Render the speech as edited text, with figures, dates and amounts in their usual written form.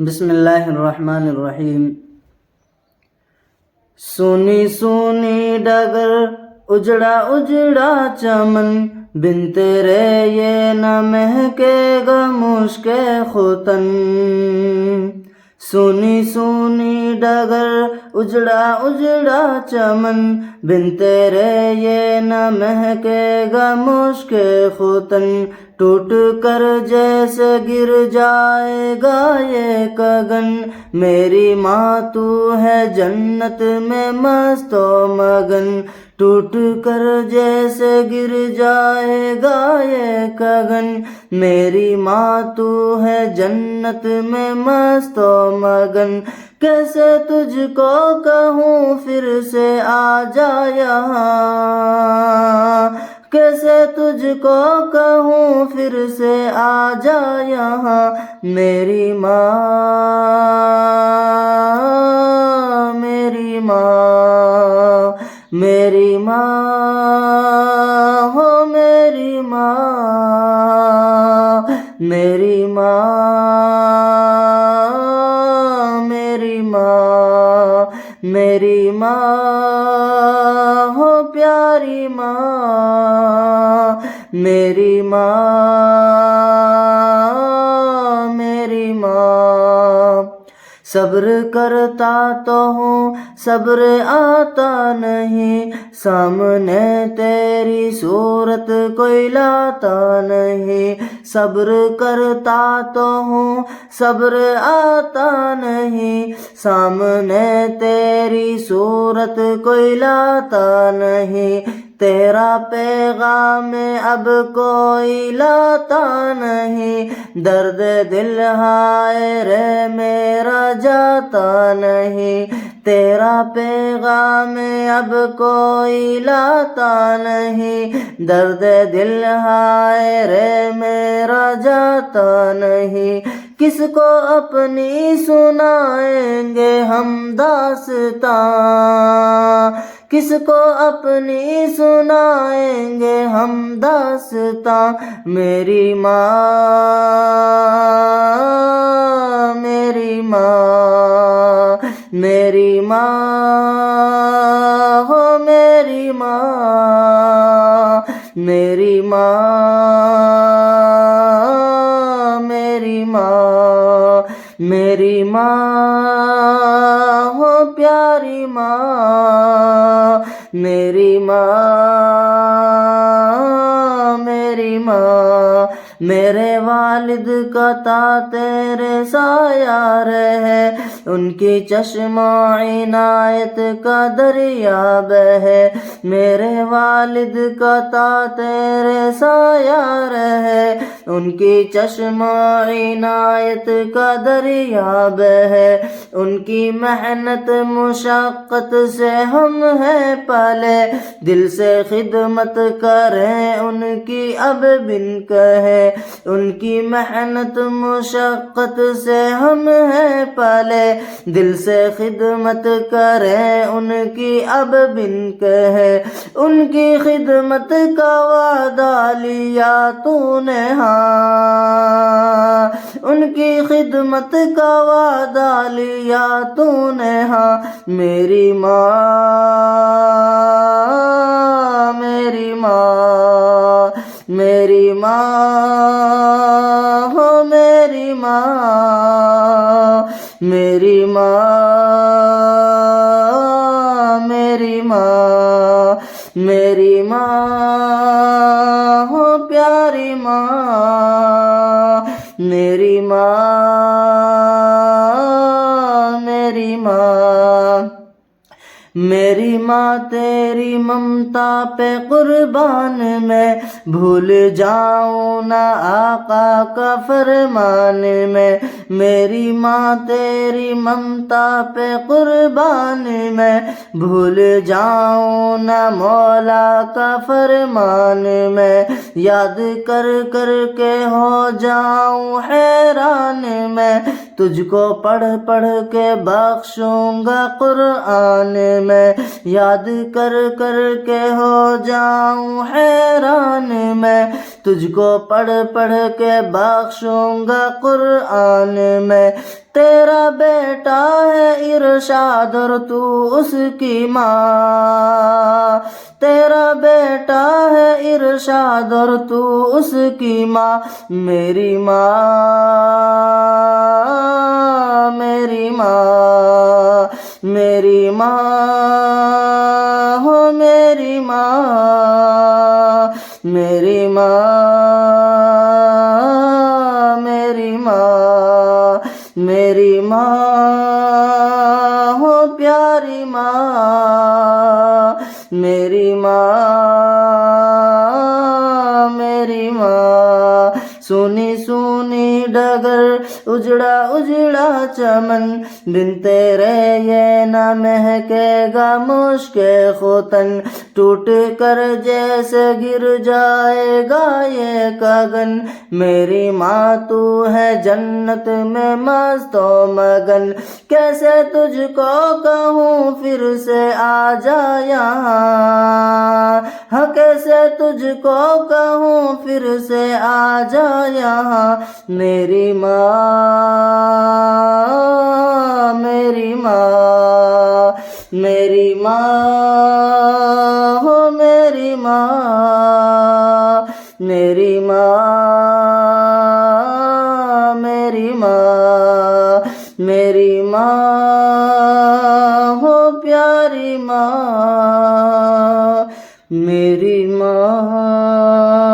بسم اللہ الرحمن الرحیم۔ سونی سونی ڈگر اجڑا اجڑا چمن، بن تیرے یہ نہ مہکے گا مشک ختن۔ سونی سونی ڈگر اجڑا اجڑا چمن، بن تیرے یہ نہ مہکے گا مشک ختن۔ ٹوٹ کر جیسے گر جائے گا یہ گگن، میری ماں تو ہے جنت میں مست و مگن۔ ٹوٹ کر جیسے گر جائے گا یہ گگن، میری ماں تو ہے جنت میں مست و مگن۔ کیسے تجھ کو کہوں پھر سے آ جا یہاں، کیسے تجھ کو کہوں پھر سے آ جا یہاں، میری ماں میری ماں میری ماں ہو میری ماں میری ماں میری ماں میری ماں ہو پیاری ماں میری ماں میری ماں۔ صبر کرتا تو ہوں صبر آتا نہیں، سامنے تیری صورت کوئی لاتا نہیں۔ صبر کرتا تو ہوں صبر آتا نہیں، سامنے تیری صورت کوئی لاتا نہیں۔ تیرا پیغام اب کوئی لاتا نہیں، درد دل ہائے رے میرا جاتا نہیں۔ تیرا پیغام اب کوئی لاتا نہیں، درد دل ہائے رے میرا جاتا نہیں۔ کس کو اپنی سنائیں گے ہم داستاں، کس کو اپنی سنائیں گے ہم داستاں، میری ماں میری ماں میری ماں ہو میری ماں میری ماں میری ماں میری ماں ہو پیاری ماں میری ماں میری ماں۔ میرے والد کا تا تیرے سایہ رہے، ان کی چشم عنایت کا دریا بہے۔ میرے والد کا تا تیرے سایہ رہے، ان کی چشم عنایت کا دریا بہے۔ ان کی محنت مشقت سے ہم ہیں پلے، دل سے خدمت کریں ان کی اب بن کہے۔ ان کی محنت مشقت سے ہم ہیں پلے، دل سے خدمت کریں ان کی اب بن کہے۔ ان کی خدمت کا وعدہ لیا تو نے ہاں، ان کی خدمت کا وعدہ لیا تو نے ہاں، میری ماں میری ماں میری ماں ہو میری ماں میری ماں میری ماں میری ماں ہو پیاری ماں میری ماں میری ماں۔ میری ماں تیری ممتا پہ قربان میں، بھول جاؤں نہ آقا کا فرمان میں۔ میری ماں تیری ممتا پہ قربان میں، بھول جاؤں نہ مولا کا فرمان میں۔ یاد کر کر کے ہو جاؤں حیران میں، تجھ کو پڑھ پڑھ کے بخشوں گا قرآن میں۔ یاد کر کر کے ہو جاؤں حیران میں، تجھ کو پڑھ پڑھ کے بخشوں گا قرآن میں۔ تیرا بیٹا ہے ارشاد اور تو اس کی ماں، تیرا بیٹا ہے ارشاد اور تو اس کی ماں، میری ماں میری ماں میری ماں ہو میری ماں میری ماں میری ماں میری ماں ہو پیاری ماں میری ماں میری ماں، سونی سونی ڈگر اجڑا اجڑا چمن، بن تیرے یہ نہ مہکے گا مشک ختن، ٹوٹ کر جیسے گر جائے گا یہ گگن، میری ماں تو ہے جنت میں مست و مگن، کیسے تجھ کو کہوں پھر سے آ جا یہاں، ہاں کیسے تجھ کو کہوں پھر سے آ جا یہاں، میری ماں میری ماں میری ماں ہو میری ماں میری ماں میری ماں میری ماں ہو پیاری ماں میری ماں